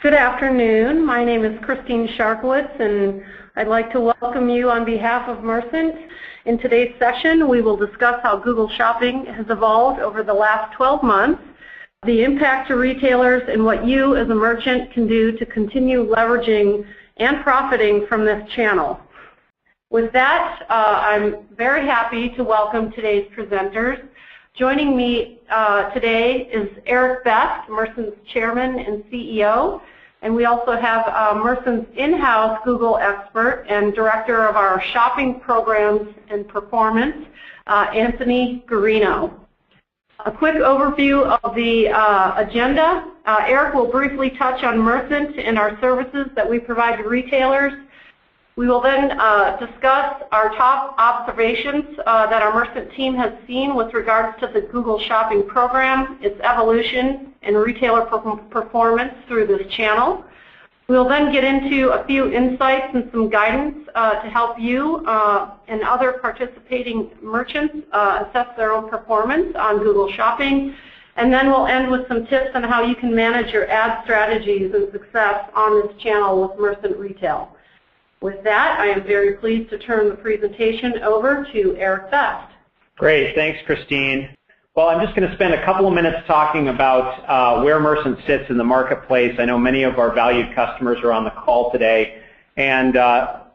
Good afternoon. My name is Christine Sharkowitz, and I'd like to welcome you on behalf of Mercent. In today's session, we will discuss how Google Shopping has evolved over the last 12 months, the impact to retailers, and what you as a merchant can do to continue leveraging and profiting from this channel. With that, I'm very happy to welcome today's presenters. Joining me today is Eric Best, Mercent's Chairman and CEO, and we also have Mercent's in-house Google expert and Director of our Shopping Programs and Performance, Anthony Guarino. A quick overview of the agenda. Eric will briefly touch on Mercent and our services that we provide to retailers. We will then discuss our top observations that our Mercent team has seen with regards to the Google Shopping program, its evolution, and retailer performance through this channel. We'll then get into a few insights and some guidance to help you and other participating merchants assess their own performance on Google Shopping. And then we'll end with some tips on how you can manage your ad strategies and success on this channel with Mercent Retail. With that, I am very pleased to turn the presentation over to Eric Best. Great, thanks Christine. Well, I'm just going to spend a couple of minutes talking about where Mercent sits in the marketplace. I know many of our valued customers are on the call today, and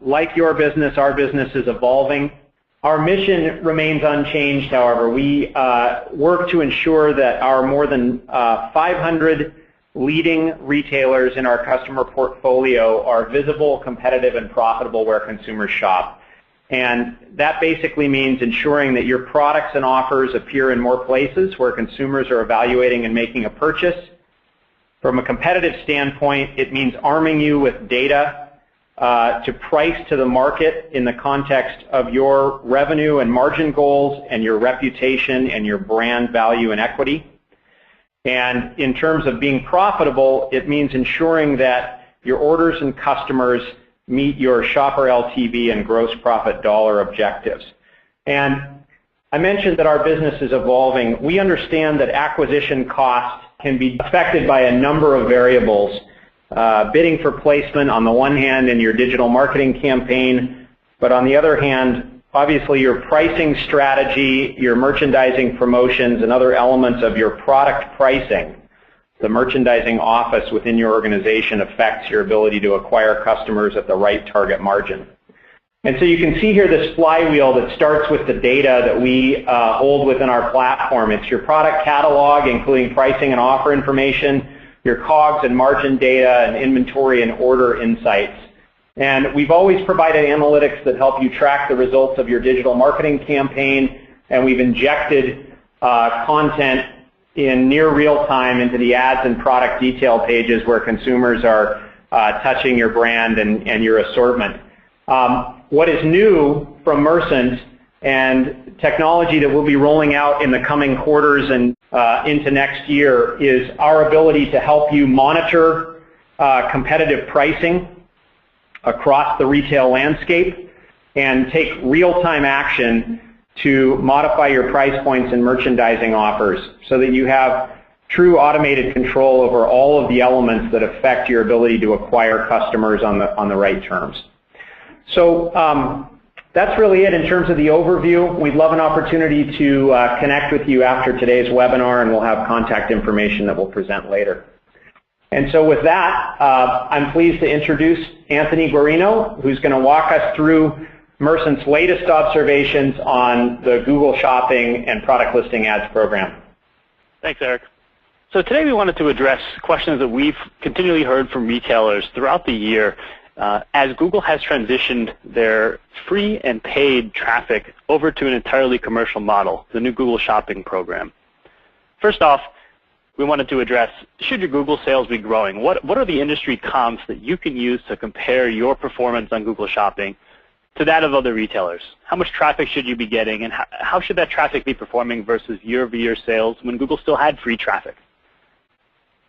like your business, our business is evolving. Our mission remains unchanged, however. We work to ensure that our more than 500 leading retailers in our customer portfolio are visible, competitive, and profitable where consumers shop. And that basically means ensuring that your products and offers appear in more places where consumers are evaluating and making a purchase. From a competitive standpoint, it means arming you with data to price to the market in the context of your revenue and margin goals and your reputation and your brand value and equity. And in terms of being profitable, it means ensuring that your orders and customers meet your shopper LTV and gross profit dollar objectives. And I mentioned that our business is evolving. We understand that acquisition costs can be affected by a number of variables. Bidding for placement on the one hand in your digital marketing campaign, but on the other hand, obviously your pricing strategy, your merchandising promotions, and other elements of your product pricing. The merchandising office within your organization affects your ability to acquire customers at the right target margin. And so you can see here this flywheel that starts with the data that we hold within our platform. It's your product catalog, including pricing and offer information, your COGS and margin data, and inventory and order insights. And we've always provided analytics that help you track the results of your digital marketing campaign, and we've injected content in near real time into the ads and product detail pages where consumers are touching your brand and your assortment. What is new from Mercent and technology that we'll be rolling out in the coming quarters and into next year is our ability to help you monitor competitive pricing across the retail landscape and take real-time action to modify your price points and merchandising offers so that you have true automated control over all of the elements that affect your ability to acquire customers on the right terms. So that's really it in terms of the overview. We'd love an opportunity to connect with you after today's webinar, and we'll have contact information that we'll present later. And so with that, I'm pleased to introduce Anthony Guarino, who's going to walk us through Mercent's latest observations on the Google Shopping and Product Listing Ads program. Thanks, Eric. So today we wanted to address questions that we've continually heard from retailers throughout the year as Google has transitioned their free and paid traffic over to an entirely commercial model, the new Google Shopping program. First off, we wanted to address, should your Google sales be growing? What are the industry comps that you can use to compare your performance on Google Shopping to that of other retailers? How much traffic should you be getting, and how should that traffic be performing versus year-over-year sales when Google still had free traffic?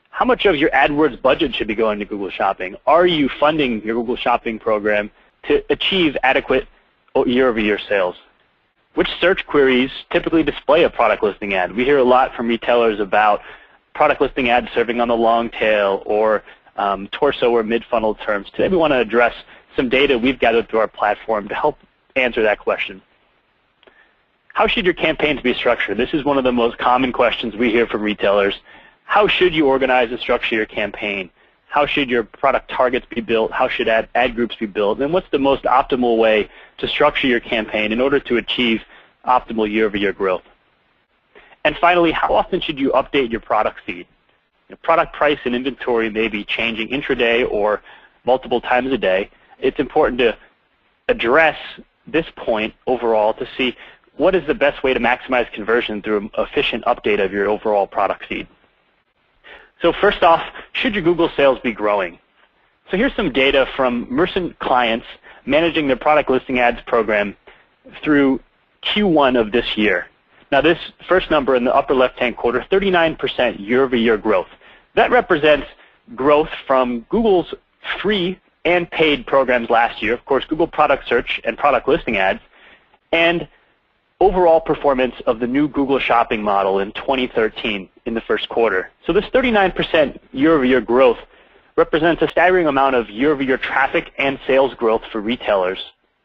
How much of your AdWords budget should be going to Google Shopping? Are you funding your Google Shopping program to achieve adequate year-over-year sales? Which search queries typically display a product listing ad? We hear a lot from retailers about product listing ads serving on the long tail, or torso or mid-funnel terms. Today we want to address some data we've gathered through our platform to help answer that question. How should your campaigns be structured? This is one of the most common questions we hear from retailers. How should you organize and structure your campaign? How should your product targets be built? How should ad groups be built? And what's the most optimal way to structure your campaign in order to achieve optimal year-over-year growth? And finally, how often should you update your product feed? Your product price and inventory may be changing intraday or multiple times a day. It's important to address this point overall to see what is the best way to maximize conversion through an efficient update of your overall product feed. So first off, should your Google sales be growing? So here's some data from Mercent clients managing their product listing ads program through Q1 of this year. Now this first number in the upper left-hand quarter, 39% year-over-year growth. That represents growth from Google's free and paid programs last year, of course, Google Product Search and Product Listing Ads, and overall performance of the new Google Shopping model in 2013 in the first quarter. So this 39% year-over-year growth represents a staggering amount of year-over-year traffic and sales growth for retailers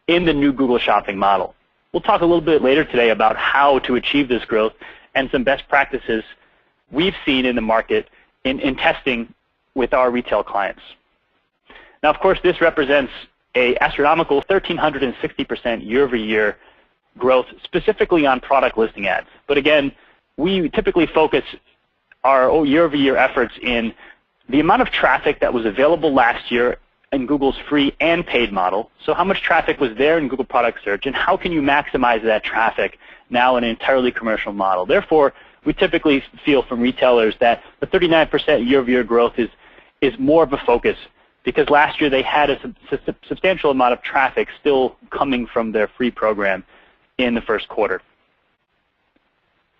in the new Google Shopping model. We'll talk a little bit later today about how to achieve this growth and some best practices we've seen in the market in testing with our retail clients. Now, of course, this represents an astronomical 1,360% year-over-year growth specifically on product listing ads. But again, we typically focus our year-over-year efforts in the amount of traffic that was available last year in Google's free and paid model. So how much traffic was there in Google Product Search, and how can you maximize that traffic now in an entirely commercial model? Therefore, we typically feel from retailers that the 39% year-over-year growth is more of a focus because last year they had a substantial amount of traffic still coming from their free program in the first quarter.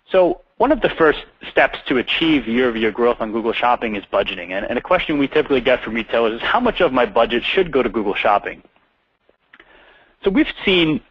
So one of the first steps to achieve year-over-year growth on Google Shopping is budgeting. And a question we typically get from retailers is, how much of my budget should go to Google Shopping? So we've seen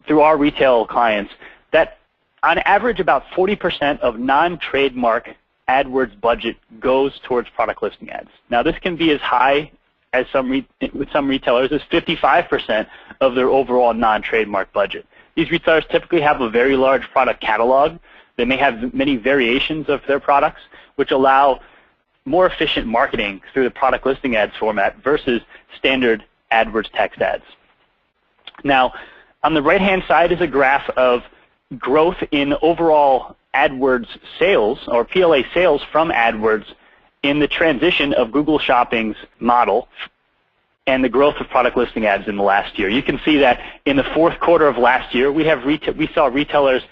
through our retail clients that on average about 40% of non-trademark AdWords budget goes towards product listing ads. Now this can be as high as with some retailers as 55% of their overall non-trademark budget. These retailers typically have a very large product catalog. They may have many variations of their products, which allow more efficient marketing through the product listing ads format versus standard AdWords text ads. Now, on the right-hand side is a graph of growth in overall AdWords sales, or PLA sales from AdWords, in the transition of Google Shopping's model and the growth of product listing ads in the last year. You can see that in the fourth quarter of last year, we saw retailers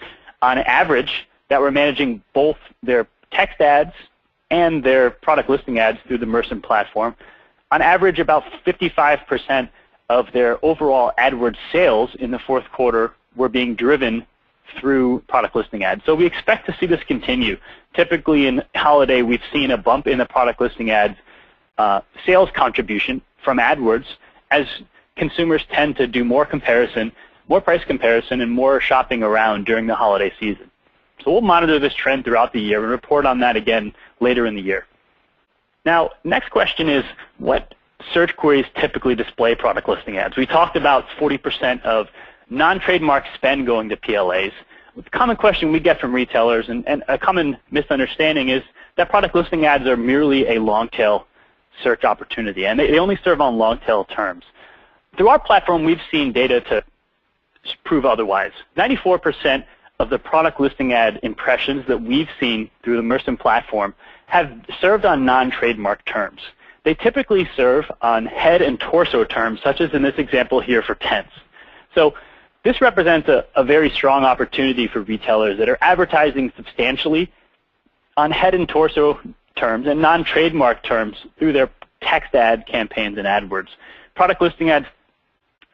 on average that were managing both their text ads and their product listing ads through the Mercent platform. On average, about 55% of their overall AdWords sales in the fourth quarter were being driven through product listing ads. So we expect to see this continue. Typically in holiday, we've seen a bump in the product listing ads sales contribution from AdWords as consumers tend to do more comparison, more price comparison, and more shopping around during the holiday season. So we'll monitor this trend throughout the year and report on that again later in the year. Now, next question is, what search queries typically display product listing ads? We talked about 40% of non-trademark spend going to PLAs. The common question we get from retailers, and a common misunderstanding, is that product listing ads are merely a long-tail search opportunity, and they only serve on long-tail terms. Through our platform, we've seen data to prove otherwise. 94% of the product listing ad impressions that we've seen through the Mercent platform have served on non-trademark terms. They typically serve on head and torso terms, such as in this example here for tents. So this represents a very strong opportunity for retailers that are advertising substantially on head and torso terms and non-trademark terms through their text ad campaigns and AdWords. Product listing ads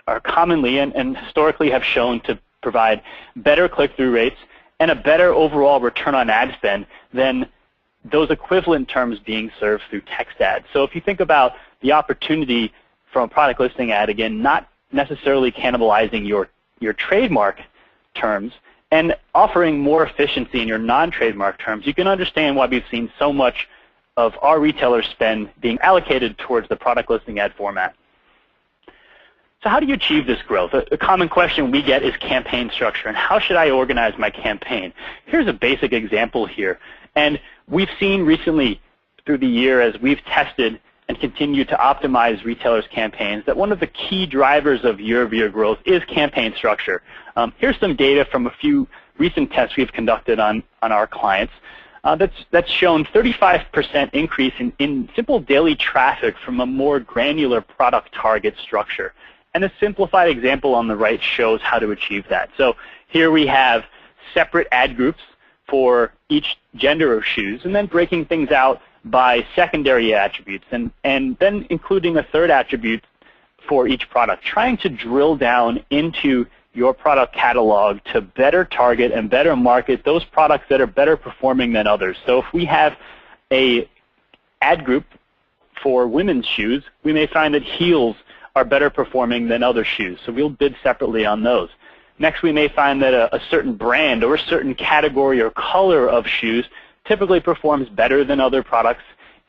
are commonly and historically have shown to provide better click-through rates and a better overall return on ad spend than those equivalent terms being served through text ads. So if you think about the opportunity from a product listing ad, again, not necessarily cannibalizing your trademark terms and offering more efficiency in your non-trademark terms, you can understand why we've seen so much of our retailer spend being allocated towards the product listing ad format. So how do you achieve this growth? A common question we get is campaign structure, and how should I organize my campaign? Here's a basic example here. And we've seen recently through the year, as we've tested and continue to optimize retailers' campaigns, that one of the key drivers of year-over-year growth is campaign structure. Here's some data from a few recent tests we've conducted on our clients. That's shown 35% increase in simple daily traffic from a more granular product target structure. And a simplified example on the right shows how to achieve that. So here we have separate ad groups for each gender of shoes, and then breaking things out by secondary attributes, and then including a third attribute for each product, trying to drill down into your product catalog to better target and better market those products that are better performing than others. So if we have a ad group for women's shoes, we may find that heels are better performing than other shoes, so we'll bid separately on those. Next, we may find that a certain brand or a certain category or color of shoes typically performs better than other products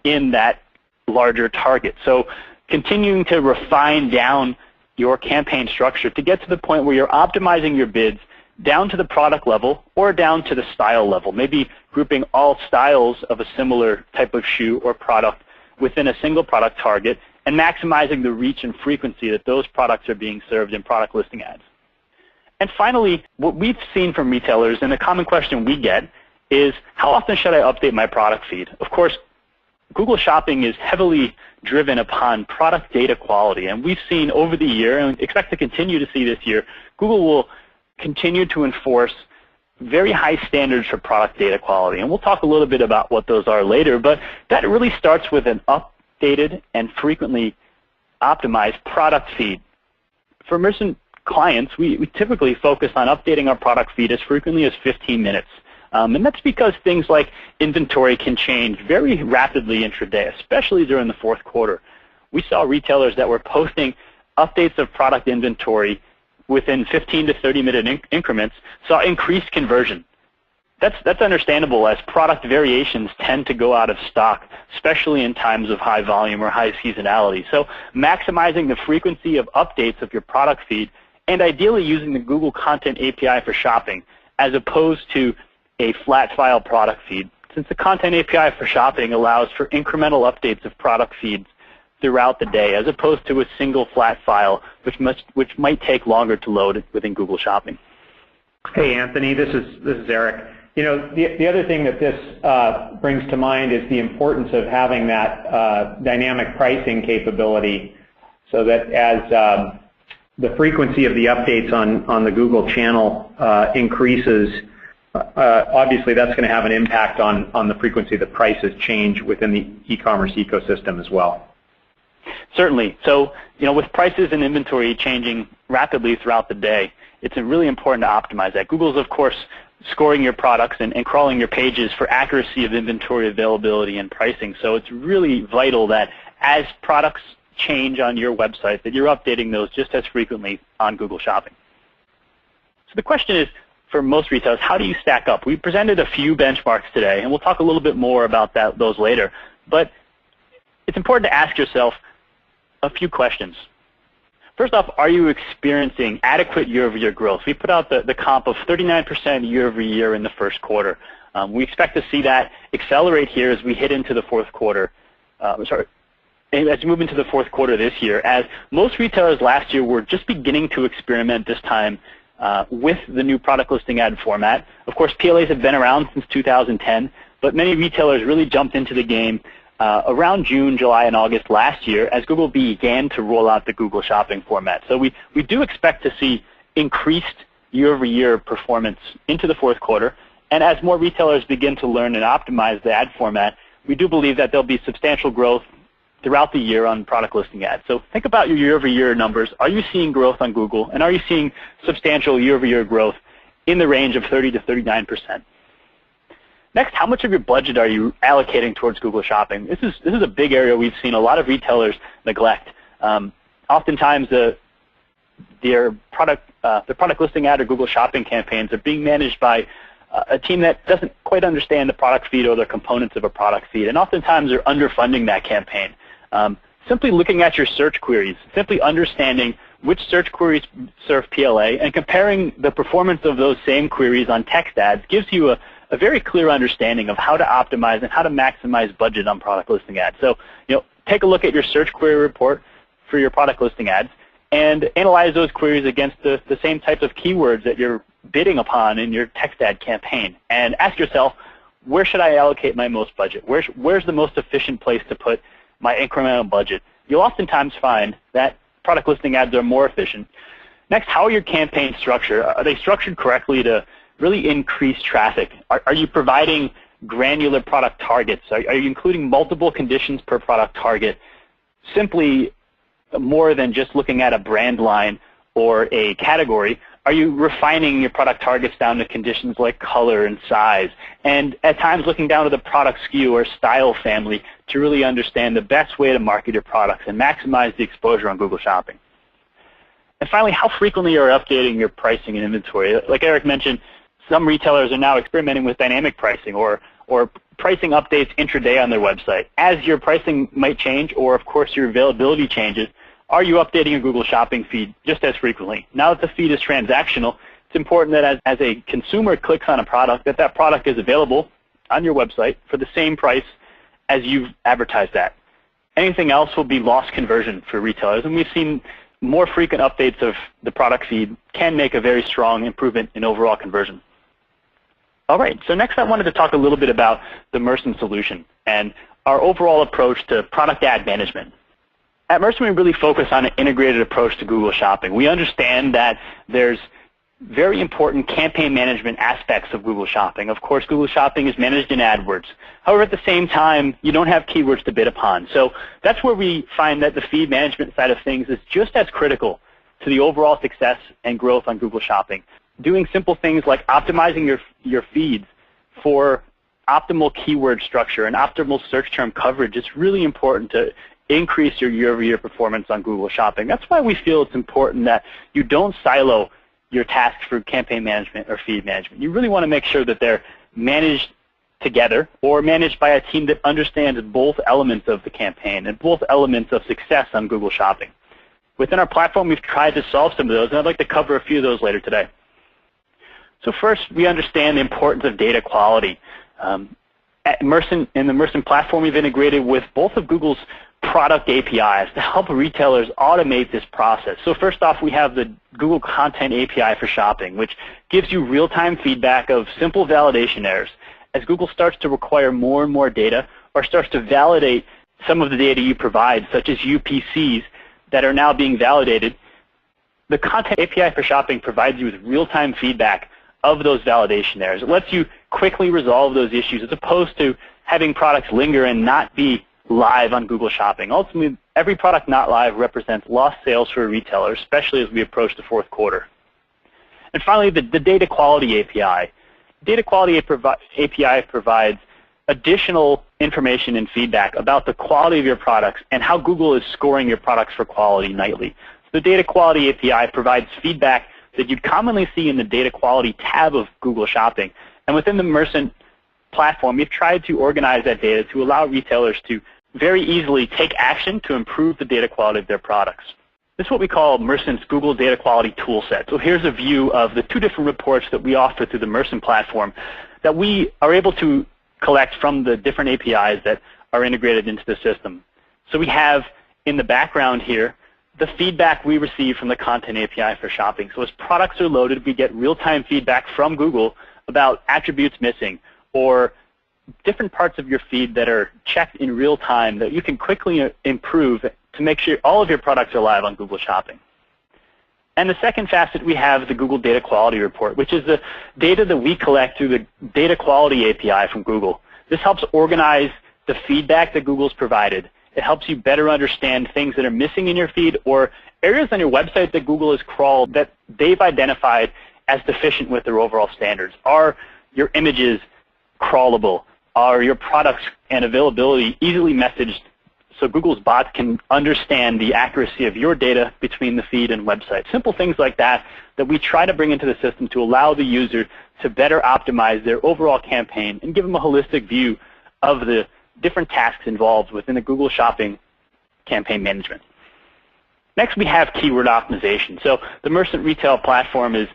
in that larger target. So continuing to refine down your campaign structure to get to the point where you're optimizing your bids down to the product level or down to the style level, maybe grouping all styles of a similar type of shoe or product within a single product target and maximizing the reach and frequency that those products are being served in product listing ads. And finally, what we've seen from retailers, and a common question we get, is how often should I update my product feed? Of course, Google Shopping is heavily driven upon product data quality, and we've seen over the year, and expect to continue to see this year, Google will continue to enforce very high standards for product data quality. And we'll talk a little bit about what those are later, but that really starts with an updated and frequently optimized product feed. For Mercent clients, we typically focus on updating our product feed as frequently as 15 minutes. And that's because things like inventory can change very rapidly intraday, especially during the fourth quarter. We saw retailers that were posting updates of product inventory within 15 to 30-minute increments saw increased conversion. That's understandable, as product variations tend to go out of stock, especially in times of high volume or high seasonality. So maximizing the frequency of updates of your product feed, and ideally using the Google Content API for shopping, as opposed to a flat file product feed, since the Content API for shopping allows for incremental updates of product feeds throughout the day, as opposed to a single flat file, which might take longer to load within Google Shopping. Hey, Anthony, this is Eric. You know, the other thing that this brings to mind is the importance of having that dynamic pricing capability, so that as the frequency of the updates on the Google channel increases, obviously that's going to have an impact on the frequency that prices change within the e-commerce ecosystem as well. Certainly. So, you know, with prices and inventory changing rapidly throughout the day, it's really important to optimize that. Google's, of course, scoring your products and crawling your pages for accuracy of inventory availability and pricing. So it's really vital that as products change on your website, that you're updating those just as frequently on Google Shopping. So the question is, for most retailers, how do you stack up? We presented a few benchmarks today, and we'll talk a little bit more about those later. But it's important to ask yourself a few questions. First off, are you experiencing adequate year-over-year growth? We put out the comp of 39% year-over-year in the first quarter. We expect to see that accelerate here as we hit into the fourth quarter. As we move into the fourth quarter this year, as most retailers last year were just beginning to experiment this time with the new product listing ad format. Of course, PLAs have been around since 2010, but many retailers really jumped into the game around June, July, and August last year as Google began to roll out the Google Shopping format. So we do expect to see increased year-over-year performance into the fourth quarter. And as more retailers begin to learn and optimize the ad format, we do believe that there'll be substantial growth throughout the year on product listing ads. So think about your year-over-year numbers. Are you seeing growth on Google? And are you seeing substantial year-over-year growth in the range of 30 to 39%? Next, how much of your budget are you allocating towards Google Shopping? This is a big area we've seen a lot of retailers neglect. Oftentimes, their product listing ad or Google Shopping campaigns are being managed by a team that doesn't quite understand the product feed or the components of a product feed, and oftentimes they're underfunding that campaign. Simply looking at your search queries, simply understanding which search queries serve PLA, and comparing the performance of those same queries on text ads gives you a very clear understanding of how to optimize and how to maximize budget on product listing ads. So, take a look at your search query report for your product listing ads and analyze those queries against the same types of keywords that you're bidding upon in your text ad campaign. And ask yourself, where should I allocate my most budget? Where's the most efficient place to put my incremental budget? You'll oftentimes find that product listing ads are more efficient. Next, how are your campaigns structured? Are they structured correctly to really increase traffic? Are you providing granular product targets? Are you including multiple conditions per product target? Simply more than just looking at a brand line or a category, are you refining your product targets down to conditions like color and size? And at times looking down to the product SKU or style family to really understand the best way to market your products and maximize the exposure on Google Shopping. And finally, how frequently are you updating your pricing and inventory? Like Eric mentioned, some retailers are now experimenting with dynamic pricing or pricing updates intraday on their website. As your pricing might change, or of course your availability changes, are you updating your Google Shopping feed just as frequently? Now that the feed is transactional, it's important that as a consumer clicks on a product, that product is available on your website for the same price as you've advertised at. Anything else will be lost conversion for retailers, and we've seen more frequent updates of the product feed can make a very strong improvement in overall conversion. All right, so next I wanted to talk a little bit about the Mercent solution and our overall approach to product ad management. At Mercer, we really focus on an integrated approach to Google Shopping. We understand that there's very important campaign management aspects of Google Shopping. Of course, Google Shopping is managed in AdWords. However, at the same time, you don't have keywords to bid upon. So that's where we find that the feed management side of things is just as critical to the overall success and growth on Google Shopping. Doing simple things like optimizing your feeds for optimal keyword structure and optimal search term coverage is really important to increase your year-over-year performance on Google Shopping. That's why we feel it's important that you don't silo your tasks for campaign management or feed management. You really want to make sure that they're managed together or managed by a team that understands both elements of the campaign and both elements of success on Google Shopping. Within our platform, we've tried to solve some of those, and I'd like to cover a few of those later today. So first, we understand the importance of data quality. At Mercent, in the Mercent platform, we've integrated with both of Google's product APIs to help retailers automate this process. So first off, we have the Google Content API for shopping, which gives you real-time feedback of simple validation errors. As Google starts to require more and more data or starts to validate some of the data you provide, such as UPCs that are now being validated, the Content API for shopping provides you with real-time feedback of those validation errors. It lets you quickly resolve those issues as opposed to having products linger and not be live on Google Shopping. Ultimately, every product not live represents lost sales for a retailer, especially as we approach the fourth quarter. And finally, the Data Quality API. Data Quality API provides additional information and feedback about the quality of your products and how Google is scoring your products for quality nightly. So the Data Quality API provides feedback that you'd commonly see in the Data Quality tab of Google Shopping. And within the Mercent platform, we've tried to organize that data to allow retailers to very easily take action to improve the data quality of their products. This is what we call Mercent's Google Data Quality Toolset. So here's a view of the two different reports that we offer through the Mercent platform that we are able to collect from the different APIs that are integrated into the system. So we have in the background here the feedback we receive from the Content API for shopping. So as products are loaded, we get real-time feedback from Google about attributes missing or different parts of your feed that are checked in real time that you can quickly improve to make sure all of your products are live on Google Shopping. And the second facet, we have the Google Data Quality Report, which is the data that we collect through the Data Quality API from Google. This helps organize the feedback that Google's provided. It helps you better understand things that are missing in your feed or areas on your website that Google has crawled that they've identified as deficient with their overall standards. Are your images crawlable? Are your products and availability easily messaged so Google's bots can understand the accuracy of your data between the feed and website. Simple things like that that we try to bring into the system to allow the user to better optimize their overall campaign and give them a holistic view of the different tasks involved within the Google Shopping campaign management. Next, we have keyword optimization. So the Mercent retail platform is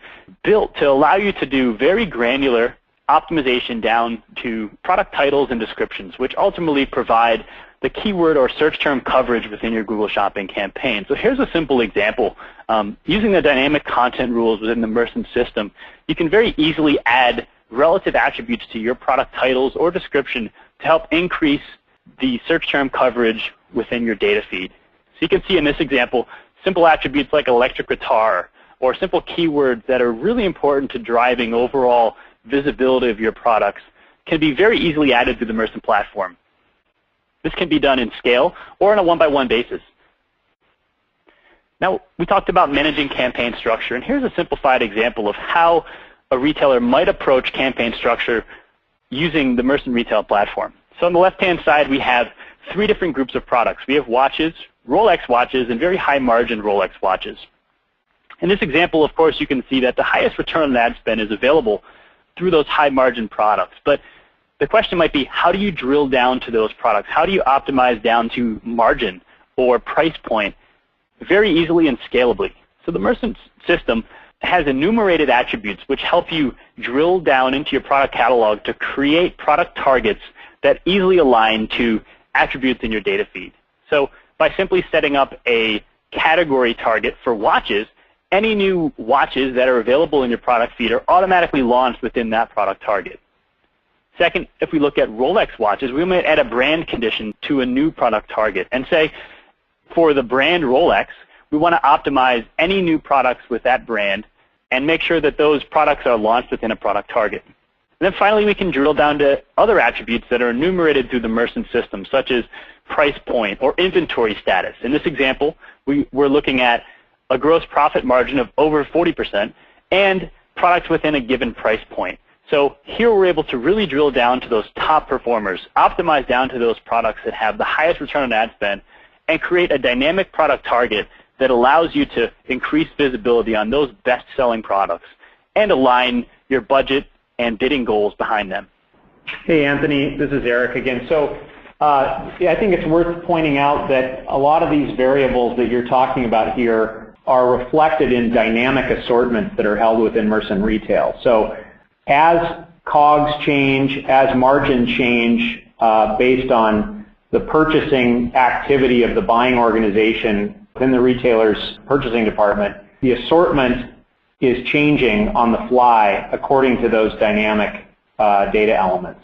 built to allow you to do very granular optimization down to product titles and descriptions, which ultimately provide the keyword or search term coverage within your Google Shopping campaign. So here's a simple example. Using the dynamic content rules within the Mercent system, you can very easily add relative attributes to your product titles or description to help increase the search term coverage within your data feed. So you can see in this example, simple attributes like electric guitar or simple keywords that are really important to driving overall visibility of your products can be very easily added to the Mercent platform. This can be done in scale or on a one-by-one basis. Now, we talked about managing campaign structure, and here's a simplified example of how a retailer might approach campaign structure using the Mercent retail platform. So on the left-hand side, we have 3 different groups of products. We have watches, Rolex watches, and very high-margin Rolex watches. In this example, of course, you can see that the highest return on ad spend is available through those high-margin products. But the question might be, how do you drill down to those products? How do you optimize down to margin or price point very easily and scalably? So the Mercent system has enumerated attributes which help you drill down into your product catalog to create product targets that easily align to attributes in your data feed. So by simply setting up a category target for watches, any new watches that are available in your product feed are automatically launched within that product target. Second, if we look at Rolex watches, we might add a brand condition to a new product target and say, for the brand Rolex, we want to optimize any new products with that brand and make sure that those products are launched within a product target. And then finally, we can drill down to other attributes that are enumerated through the Mercent system, such as price point or inventory status. In this example, we're looking at a gross profit margin of over 40% and products within a given price point. So here we're able to really drill down to those top performers, optimize down to those products that have the highest return on ad spend, and create a dynamic product target that allows you to increase visibility on those best-selling products and align your budget and bidding goals behind them. Hey, Anthony, this is Eric again. So I think it's worth pointing out that a lot of these variables that you're talking about here are reflected in dynamic assortments that are held within Mercent Retail. So as COGS change, as margin change based on the purchasing activity of the buying organization within the retailer's purchasing department, the assortment is changing on the fly according to those dynamic data elements.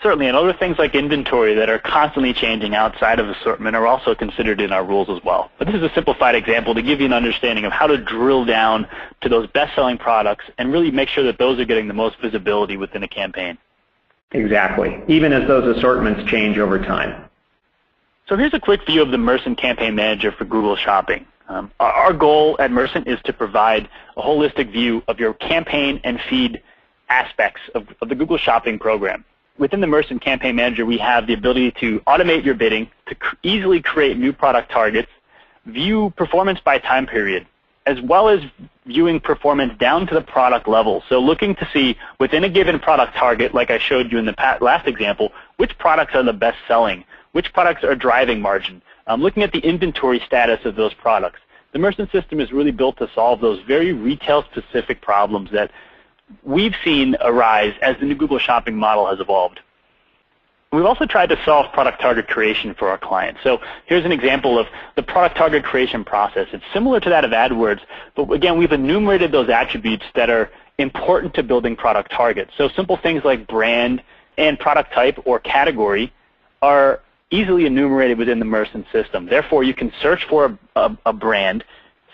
Certainly, and other things like inventory that are constantly changing outside of assortment are also considered in our rules as well. But this is a simplified example to give you an understanding of how to drill down to those best-selling products and really make sure that those are getting the most visibility within a campaign. Exactly, even as those assortments change over time. So here's a quick view of the Mercent Campaign Manager for Google Shopping. Our goal at Mercent is to provide a holistic view of your campaign and feed aspects of the Google Shopping program. Within the Mercent Campaign Manager, we have the ability to automate your bidding, to easily create new product targets, view performance by time period, as well as viewing performance down to the product level. So looking to see within a given product target, like I showed you in the last example, which products are the best selling, which products are driving margin, looking at the inventory status of those products. The Mercent system is really built to solve those very retail-specific problems that we've seen arise as the new Google Shopping model has evolved. We've also tried to solve product target creation for our clients. So here's an example of the product target creation process. It's similar to that of AdWords, but again, we've enumerated those attributes that are important to building product targets. So simple things like brand and product type or category are easily enumerated within the Mercent system. Therefore, you can search for a brand,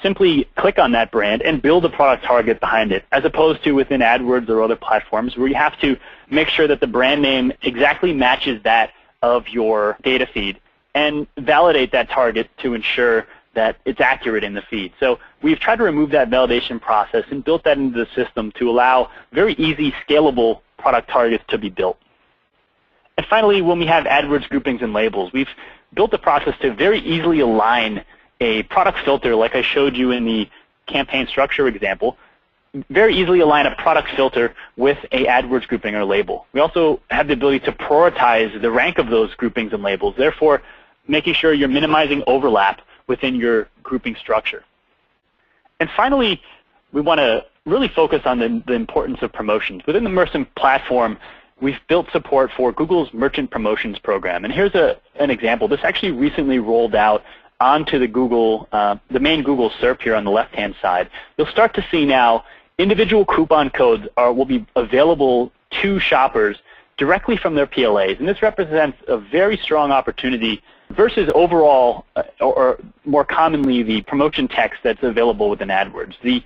simply click on that brand and build a product target behind it, as opposed to within AdWords or other platforms where you have to make sure that the brand name exactly matches that of your data feed and validate that target to ensure that it's accurate in the feed. So we've tried to remove that validation process and built that into the system to allow very easy, scalable product targets to be built. And finally, when we have AdWords groupings and labels, we've built a process to very easily align a product filter, like I showed you in the campaign structure example, very easily align a product filter with a AdWords grouping or label. We also have the ability to prioritize the rank of those groupings and labels, therefore making sure you're minimizing overlap within your grouping structure. And finally, we want to really focus on the importance of promotions. Within the Mercent platform, we've built support for Google's Merchant Promotions program. And here's an example. This actually recently rolled out onto the main Google SERP here on the left-hand side. You'll start to see now individual coupon codes will be available to shoppers directly from their PLAs. And this represents a very strong opportunity versus overall, or more commonly, the promotion text that's available within AdWords. The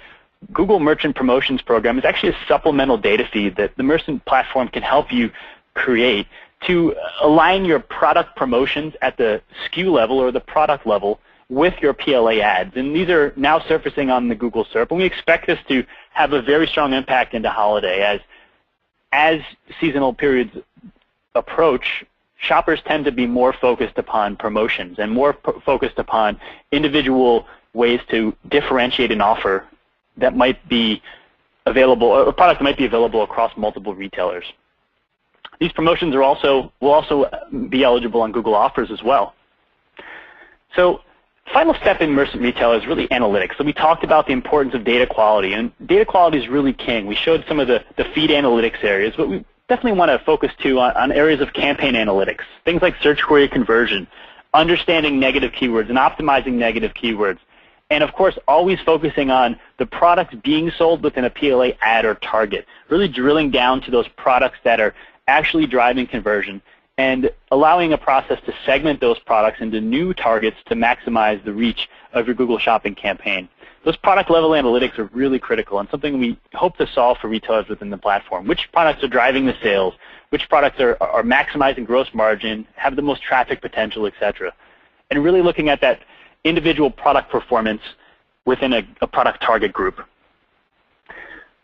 Google Merchant Promotions program is actually a supplemental data feed that the Mercent platform can help you create to align your product promotions at the SKU level or the product level with your PLA ads. And these are now surfacing on the Google SERP, and we expect this to have a very strong impact into holiday. As seasonal periods approach, shoppers tend to be more focused upon promotions and more focused upon individual ways to differentiate an offer that might be available, or a product that might be available across multiple retailers. These promotions will also be eligible on Google Offers as well. So final step in Mercent Retail is really analytics. So we talked about the importance of data quality, and data quality is really king. We showed some of the feed analytics areas, but we definitely want to focus too on areas of campaign analytics, things like search query conversion, understanding negative keywords and optimizing negative keywords, and of course always focusing on the products being sold within a PLA ad or target, really drilling down to those products that are actually driving conversion and allowing a process to segment those products into new targets to maximize the reach of your Google Shopping campaign. Those product level analytics are really critical and something we hope to solve for retailers within the platform. Which products are driving the sales, which products are maximizing gross margin, have the most traffic potential, etc. And really looking at that individual product performance within a product target group.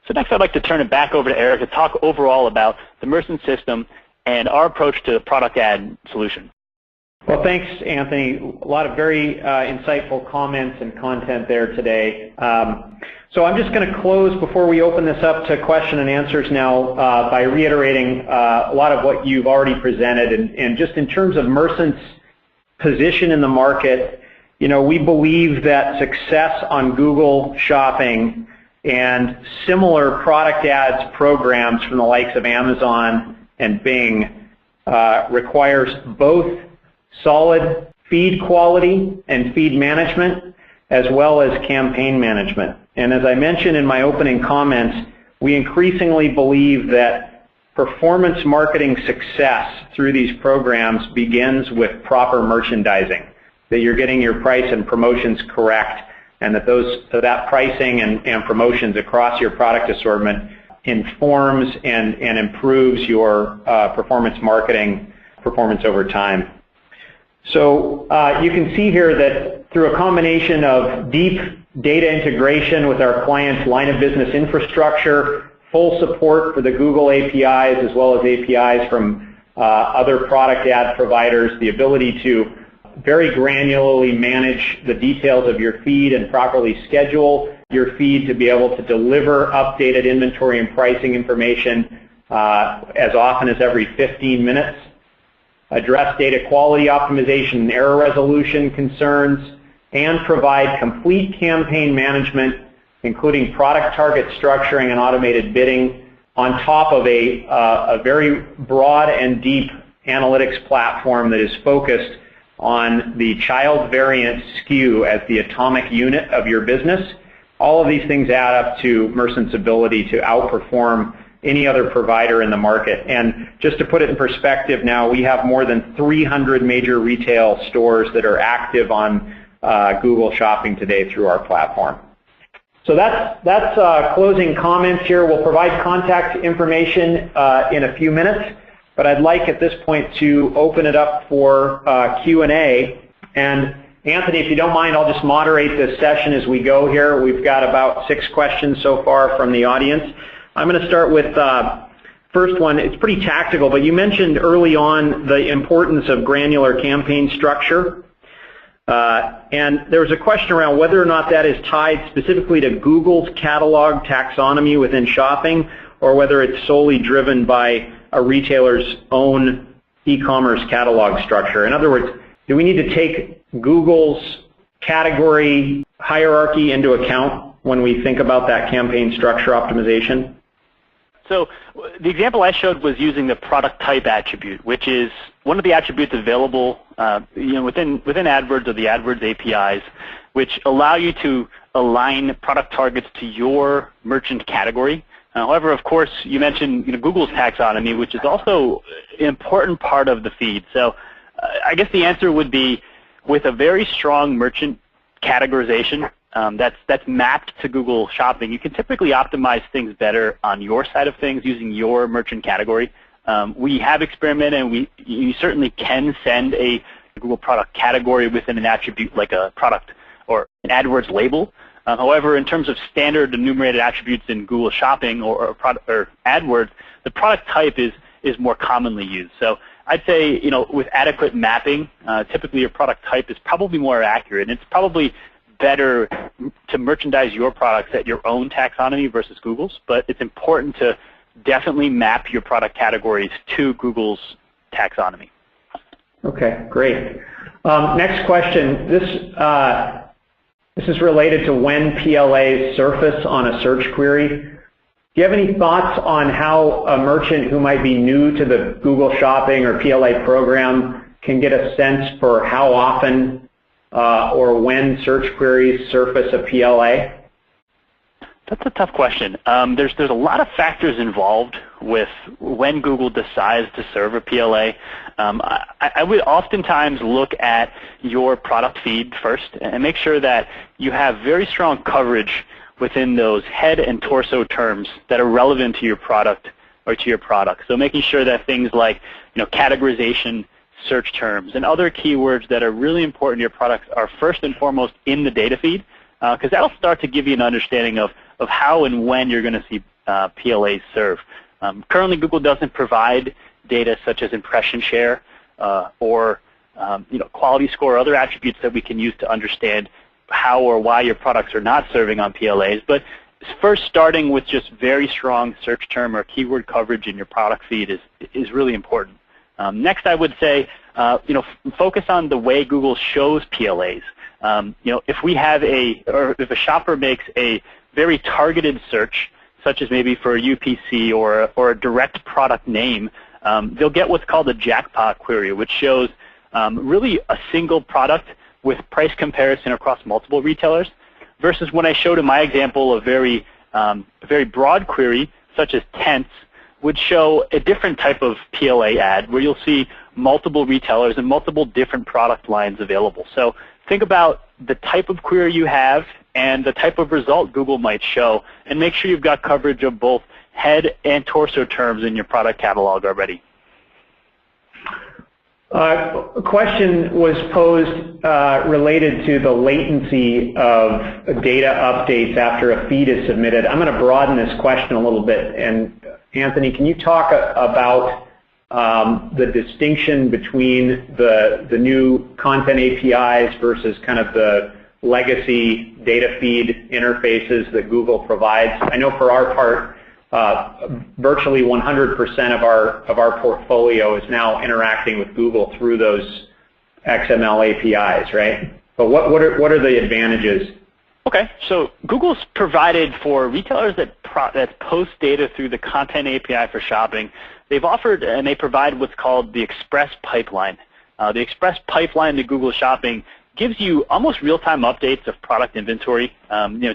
So next I'd like to turn it back over to Eric to talk overall about the Mercent system and our approach to the product ad solution. Well, thanks, Anthony. A lot of very insightful comments and content there today. So I'm just going to close before we open this up to question and answers now by reiterating a lot of what you've already presented. And just in terms of Mercent's position in the market, we believe that success on Google Shopping and similar product ads programs from the likes of Amazon and Bing requires both solid feed quality and feed management as well as campaign management. And as I mentioned in my opening comments, we increasingly believe that performance marketing success through these programs begins with proper merchandising, that you're getting your price and promotions correct, and that pricing and promotions across your product assortment informs and improves your performance marketing performance over time. So you can see here that through a combination of deep data integration with our clients' line of business infrastructure, full support for the Google APIs as well as APIs from other product ad providers, the ability to very granularly manage the details of your feed and properly schedule your feed to be able to deliver updated inventory and pricing information as often as every 15 minutes, address data quality optimization and error resolution concerns, and provide complete campaign management, including product target structuring and automated bidding, on top of a very broad and deep analytics platform that is focused on the child variant SKU as the atomic unit of your business. All of these things add up to Mercent's ability to outperform any other provider in the market. And just to put it in perspective now, we have more than 300 major retail stores that are active on Google Shopping today through our platform. So that's closing comments here. We'll provide contact information in a few minutes, but I'd like at this point to open it up for Q&A. And Anthony, if you don't mind, I'll just moderate this session as we go here. We've got about 6 questions so far from the audience. I'm going to start with first one, it's pretty tactical, but you mentioned early on the importance of granular campaign structure. And there was a question around whether or not that is tied specifically to Google's catalog taxonomy within shopping, or whether it's solely driven by a retailer's own e-commerce catalog structure. In other words, do we need to take Google's category hierarchy into account when we think about that campaign structure optimization? So the example I showed was using the product type attribute, which is one of the attributes available within AdWords or the AdWords APIs, which allow you to align product targets to your merchant category. However, of course, you mentioned Google's taxonomy, which is also an important part of the feed. So I guess the answer would be, with a very strong merchant categorization that's mapped to Google Shopping, you can typically optimize things better on your side of things using your merchant category. We have experimented, and you certainly can send a Google product category within an attribute like a product or an AdWords label. However, in terms of standard enumerated attributes in Google Shopping or AdWords, the product type is more commonly used. So I'd say, with adequate mapping, typically your product type is probably more accurate. And it's probably better to merchandise your products at your own taxonomy versus Google's, but it's important to definitely map your product categories to Google's taxonomy. Okay, great. Next question. This is related to when PLAs surface on a search query. Do you have any thoughts on how a merchant who might be new to the Google Shopping or PLA program can get a sense for how often or when search queries surface a PLA? That's a tough question. There's a lot of factors involved with when Google decides to serve a PLA. I would oftentimes look at your product feed first and make sure that you have very strong coverage within those head and torso terms that are relevant to your product or to your product. So making sure that things like categorization, search terms, and other keywords that are really important to your products are first and foremost in the data feed, because that'll start to give you an understanding of how and when you're going to see PLAs serve. Currently, Google doesn't provide data such as impression share or quality score or other attributes that we can use to understand how or why your products are not serving on PLAs. But first, starting with just very strong search term or keyword coverage in your product feed is really important. Next, I would say focus on the way Google shows PLAs. If we have if a shopper makes a very targeted search, such as maybe for a UPC or a direct product name, they'll get what's called a jackpot query, which shows really a single product with price comparison across multiple retailers, versus when I showed in my example a very broad query, such as tents, would show a different type of PLA ad where you'll see multiple retailers and multiple different product lines available. So think about the type of query you have and the type of result Google might show, and make sure you've got coverage of both head and torso terms in your product catalog already. A question was posed related to the latency of data updates after a feed is submitted. I'm going to broaden this question a little bit. And Anthony, can you talk about the distinction between the new content APIs versus kind of the legacy data feed interfaces that Google provides? I know for our part, virtually 100% of our portfolio is now interacting with Google through those XML APIs, right? But what are the advantages? Okay, so Google's provided for retailers that post data through the content API for shopping. They've offered and they provide what's called the Express Pipeline. The Express Pipeline to Google Shopping gives you almost real-time updates of product inventory.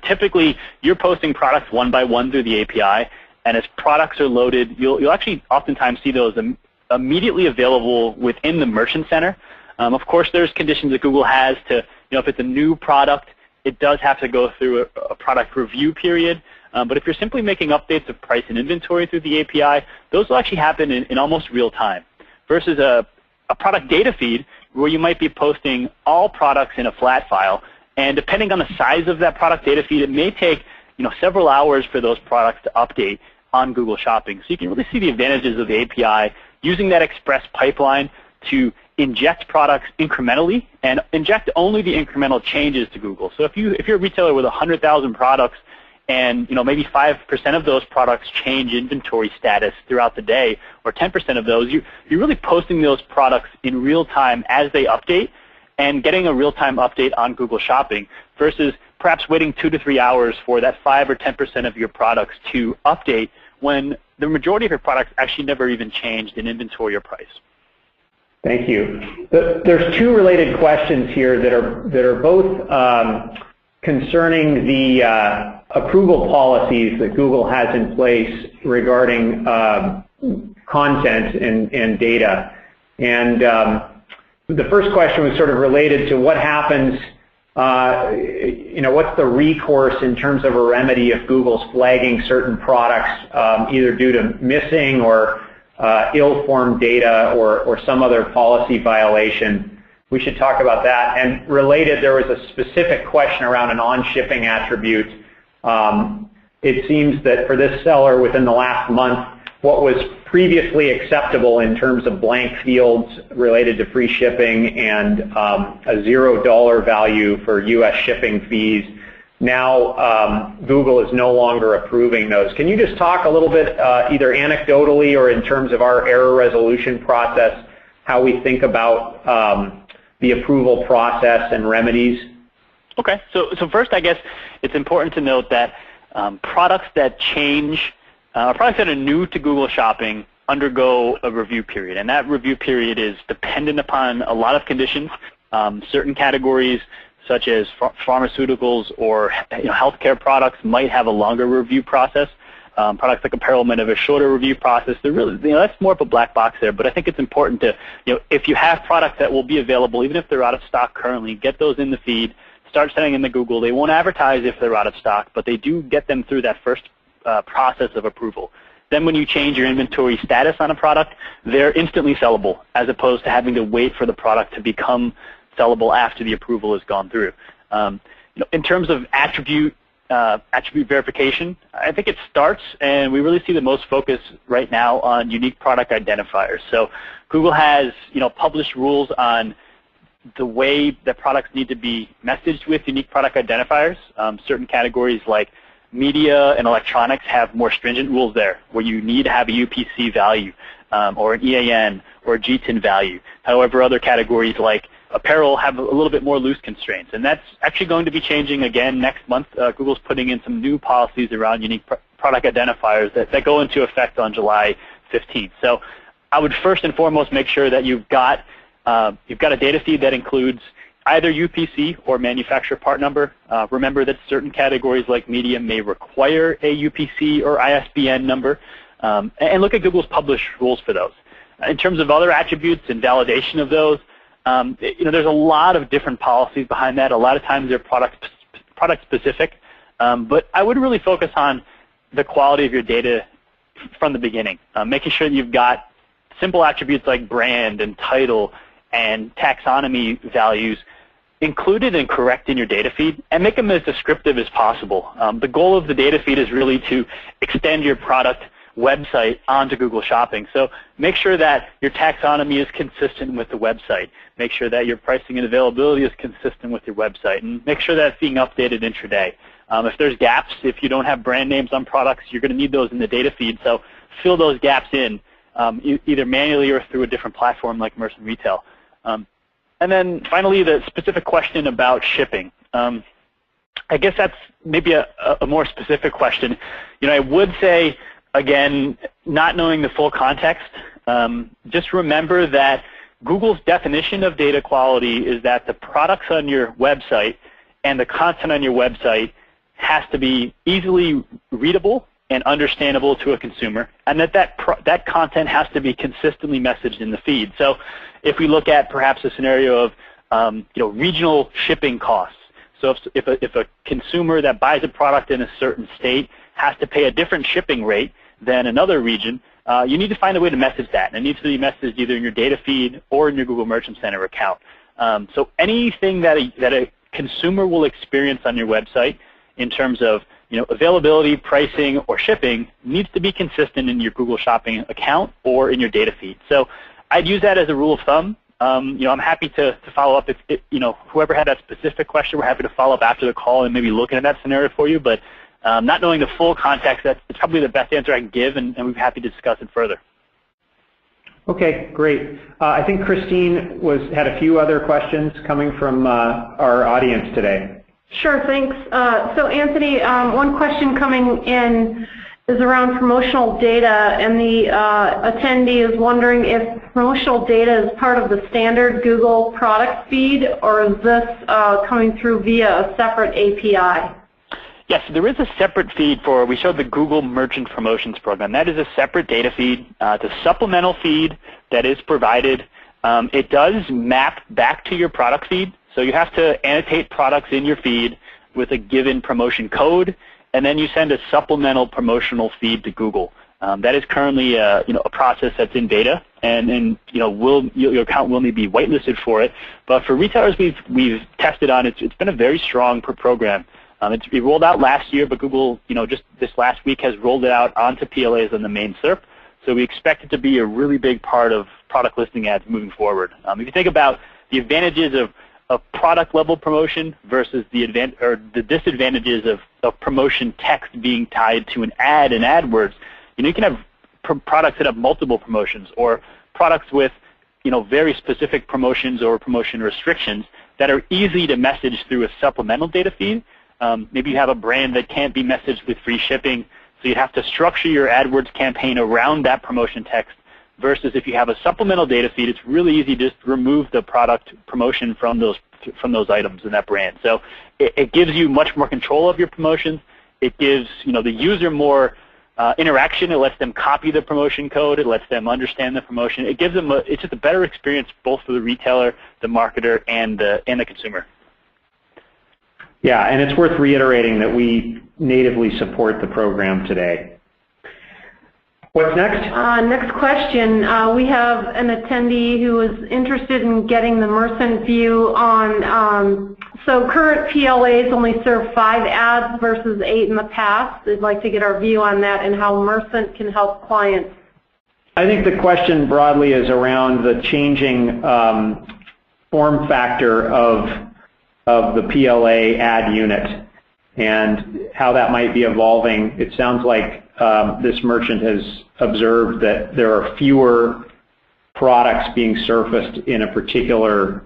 Typically, you're posting products one by one through the API, and as products are loaded, you'll actually oftentimes see those immediately available within the Merchant Center. Of course, there's conditions that Google has to, if it's a new product, it does have to go through a product review period. But if you're simply making updates of price and inventory through the API, those will actually happen in almost real time, versus a product data feed where you might be posting all products in a flat file, and depending on the size of that product data feed, it may take several hours for those products to update on Google Shopping. So you can really see the advantages of the API, using that express pipeline to inject products incrementally and inject only the incremental changes to Google. So if you're a retailer with 100,000 products and maybe 5% of those products change inventory status throughout the day, or 10% of those, you're really posting those products in real time as they update and getting a real-time update on Google Shopping versus perhaps waiting 2 to 3 hours for that 5 or 10% of your products to update when the majority of your products actually never even changed in inventory or price. Thank you. There's two related questions here that are both concerning the approval policies that Google has in place regarding content and data. And the first question was sort of related to what happens, what's the recourse in terms of a remedy if Google's flagging certain products either due to missing or ill-formed data or some other policy violation. We should talk about that. And related, there was a specific question around an on-shipping attribute. It seems that for this seller within the last month, what was previously acceptable in terms of blank fields related to free shipping and a $0 value for U.S. shipping fees, now Google is no longer approving those. Can you just talk a little bit, either anecdotally or in terms of our error resolution process, how we think about the approval process and remedies? Okay, so first I guess it's important to note that products that change, products that are new to Google Shopping undergo a review period, and that review period is dependent upon a lot of conditions. Certain categories such as pharmaceuticals or healthcare products might have a longer review process. Products like apparel might have a shorter review process. They're really, that's more of a black box there. But I think it's important to, if you have products that will be available, even if they're out of stock currently, get those in the feed. Start sending them to Google. They won't advertise if they're out of stock, but they do get them through that first process of approval. Then when you change your inventory status on a product, they're instantly sellable, as opposed to having to wait for the product to become sellable after the approval has gone through. In terms of attribute verification, I think it starts, and we really see the most focus right now on unique product identifiers. So Google has published rules on the way that products need to be messaged with unique product identifiers. Certain categories like media and electronics have more stringent rules there, where you need to have a UPC value or an EAN or a GTIN value. However, other categories like apparel have a little bit more loose constraints, and that's actually going to be changing again next month. Google's putting in some new policies around unique product identifiers that go into effect on July 15th. So I would first and foremost make sure that you've got a data feed that includes either UPC or manufacturer part number. Remember that certain categories like media may require a UPC or ISBN number, and look at Google's published rules for those. In terms of other attributes and validation of those, there's a lot of different policies behind that. A lot of times they're product specific, but I would really focus on the quality of your data from the beginning, making sure that you've got simple attributes like brand and title and taxonomy values included and correct in your data feed, and make them as descriptive as possible. The goal of the data feed is really to extend your product website onto Google Shopping. So make sure that your taxonomy is consistent with the website. Make sure that your pricing and availability is consistent with your website, and make sure that it's being updated intraday. If there's gaps, if you don't have brand names on products, you're going to need those in the data feed. So fill those gaps in, either manually or through a different platform like Mercent Retail. And then finally, the specific question about shipping. I guess that's maybe a more specific question. I would say, again, not knowing the full context, just remember that Google's definition of data quality is that the products on your website and the content on your website has to be easily readable and understandable to a consumer, and that content has to be consistently messaged in the feed. So if we look at perhaps a scenario of regional shipping costs, so if a consumer that buys a product in a certain state has to pay a different shipping rate than another region, you need to find a way to message that, and it needs to be messaged either in your data feed or in your Google Merchant Center account. So anything that a consumer will experience on your website in terms of availability, pricing, or shipping needs to be consistent in your Google Shopping account or in your data feed. So I'd use that as a rule of thumb. I'm happy to follow up if whoever had that specific question, we're happy to follow up after the call and maybe look at that scenario for you. But not knowing the full context, that's probably the best answer I can give, and we'd be happy to discuss it further. Okay, great. I think Christine had a few other questions coming from our audience today. Sure, thanks. So Anthony, one question coming in is around promotional data, and the attendee is wondering if promotional data is part of the standard Google product feed, or is this coming through via a separate API? Yes, there is a separate feed we showed the Google Merchant Promotions Program. That is a separate data feed. It's a supplemental feed that is provided. It does map back to your product feed. So you have to annotate products in your feed with a given promotion code, and then you send a supplemental promotional feed to Google. That is currently a process that's in beta, and your account will need to be whitelisted for it. But for retailers we've tested on, it's been a very strong program. It rolled out last year, but Google, just this last week has rolled it out onto PLAs on the main SERP. So we expect it to be a really big part of product listing ads moving forward. If you think about the advantages of product level promotion versus the disadvantages of promotion text being tied to an ad and AdWords, you can have products that have multiple promotions, or products with very specific promotions or promotion restrictions that are easy to message through a supplemental data feed. Maybe you have a brand that can't be messaged with free shipping, so you have to structure your AdWords campaign around that promotion text, versus if you have a supplemental data feed, it's really easy to just remove the product promotion from those items in that brand. So it gives you much more control of your promotions. It gives the user more interaction. It lets them copy the promotion code. It lets them understand the promotion. It gives them it's just a better experience both for the retailer, the marketer, and the consumer. Yeah, and it's worth reiterating that we natively support the program today. What's next? Next question. We have an attendee who is interested in getting the Mercent view on, so current PLAs only serve 5 ads versus 8 in the past. They'd like to get our view on that and how Mercent can help clients. I think the question broadly is around the changing form factor of the PLA ad unit and how that might be evolving. It sounds like this merchant has observed that there are fewer products being surfaced in a particular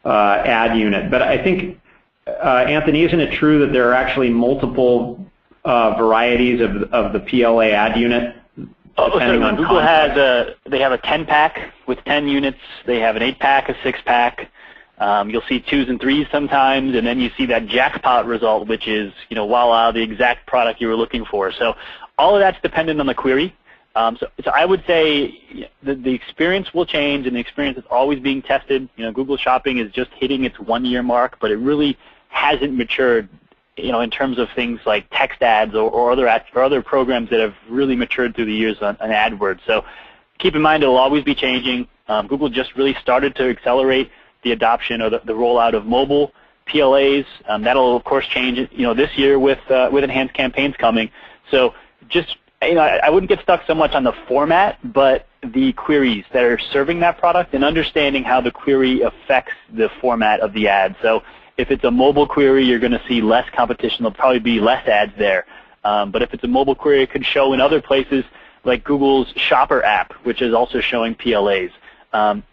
ad unit. But I think, Anthony, isn't it true that there are actually multiple varieties of the PLA ad unit? Depending on Google they have a 10-pack with 10 units. They have an 8-pack, a 6-pack. You'll see 2s and 3s sometimes, and then you see that jackpot result, which is, voila, the exact product you were looking for. So all of that's dependent on the query. So I would say the experience will change, and the experience is always being tested. Google Shopping is just hitting its 1-year mark, but it really hasn't matured, in terms of things like text ads or other programs that have really matured through the years on AdWords. So keep in mind, it'll always be changing. Google just really started to accelerate the adoption or the rollout of mobile PLAs. That'll of course change, this year with enhanced campaigns coming. So just, I wouldn't get stuck so much on the format, but the queries that are serving that product and understanding how the query affects the format of the ad. So if it's a mobile query, you're going to see less competition. There'll probably be less ads there. But if it's a mobile query, it could show in other places like Google's Shopper app, which is also showing PLAs.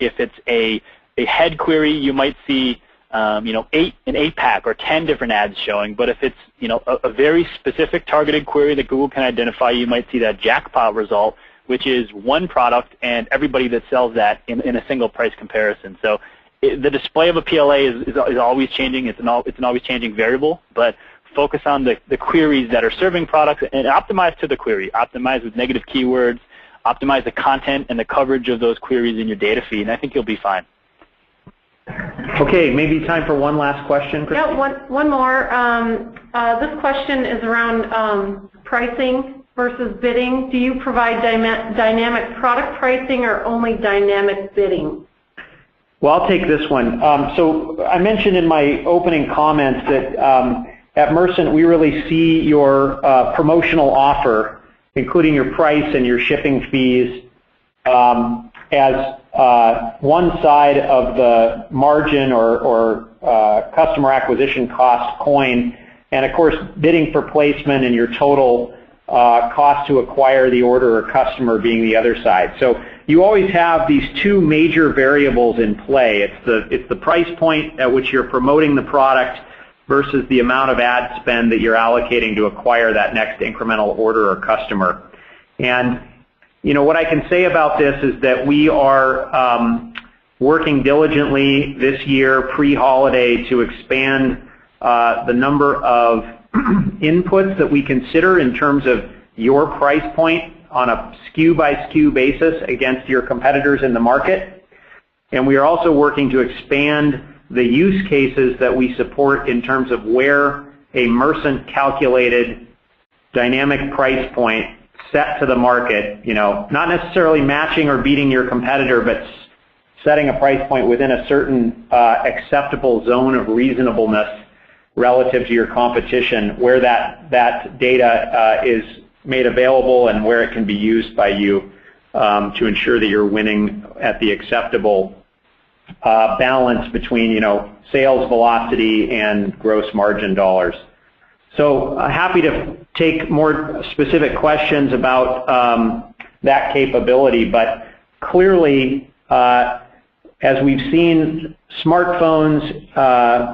If it's a head query, you might see an 8-pack or 10 different ads showing. But if it's a very specific targeted query that Google can identify, you might see that jackpot result, which is one product and everybody that sells that in a single price comparison. So the display of a PLA is always changing. It's an always changing variable, but focus on the queries that are serving products and optimize to the query. Optimize with negative keywords. Optimize the content and the coverage of those queries in your data feed, and I think you'll be fine. Okay, maybe time for one last question, Christine? Yeah, one more. This question is around pricing versus bidding. Do you provide dynamic product pricing or only dynamic bidding? Well, I'll take this one. So I mentioned in my opening comments that at Mercent, we really see your promotional offer, including your price and your shipping fees, as one side of the margin or customer acquisition cost coin, and of course bidding for placement and your total cost to acquire the order or customer being the other side. So you always have these two major variables in play. It's the price point at which you're promoting the product versus the amount of ad spend that you're allocating to acquire that next incremental order or customer. And what I can say about this is that we are working diligently this year, pre-holiday, to expand the number of inputs that we consider in terms of your price point on a SKU by SKU basis against your competitors in the market. And we are also working to expand the use cases that we support in terms of where a Mercent calculated dynamic price point set to the market, not necessarily matching or beating your competitor, but setting a price point within a certain acceptable zone of reasonableness relative to your competition, where that data is made available and where it can be used by you to ensure that you're winning at the acceptable balance between sales velocity and gross margin dollars. So happy to take more specific questions about that capability, but clearly as we've seen smartphones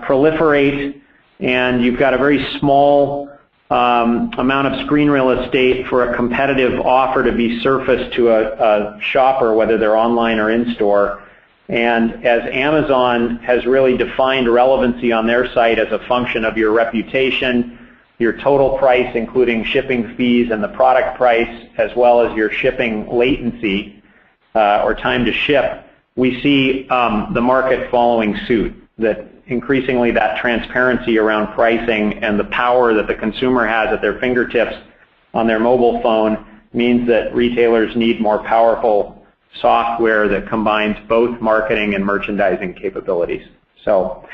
proliferate, and you've got a very small amount of screen real estate for a competitive offer to be surfaced to a shopper, whether they're online or in-store. And as Amazon has really defined relevancy on their site as a function of your reputation, your total price, including shipping fees and the product price, as well as your shipping latency or time to ship, we see the market following suit. That increasingly that transparency around pricing and the power that the consumer has at their fingertips on their mobile phone means that retailers need more powerful software that combines both marketing and merchandising capabilities. So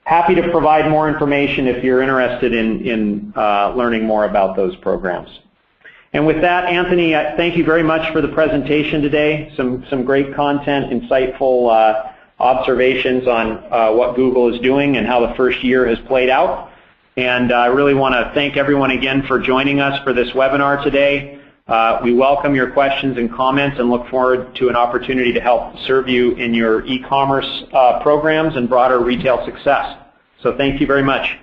happy to provide more information if you're interested in learning more about those programs. And with that, Anthony, thank you very much for the presentation today. Some great content, insightful observations on what Google is doing and how the first year has played out. And I really want to thank everyone again for joining us for this webinar today. We welcome your questions and comments and look forward to an opportunity to help serve you in your e-commerce programs and broader retail success. So thank you very much.